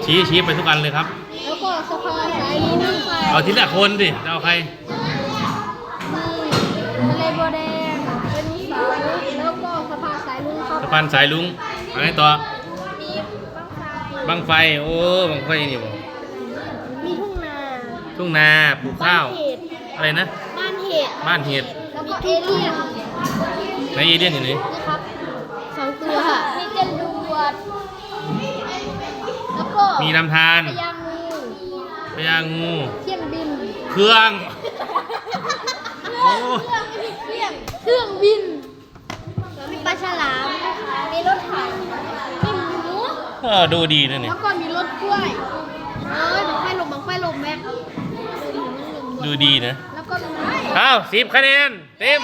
ชี้ไปทุกอันเลยครับแล้วก็สะพานสายลุงเอาทีละคนสิจะเอาใครทะเลบัวแดงเป็นเสาแล้วก็สะพานสายลุงครับ สะพานสายลุงอะไรต่อมีบังไฟโอ้บังไฟนี่บ่ มีทุ่งนาปลูกข้าวอะไรนะบ้านเห็ดแล้วก็เอเลี่ยนในเอเลี่ยนอยู่ไหนนะครับ2 ตัวมีจรวดแล้วก็มีลำธารพญางูเครื่องบินเครื่องเครื่องบินมีปลาฉลามมีรถถังมีหมูดูดีนะเนี่ยแล้วก็มีรถกล้วยบังไฟลมแม็กดูดีนะแล้วก็อ้าว10 คะแนนเต็ม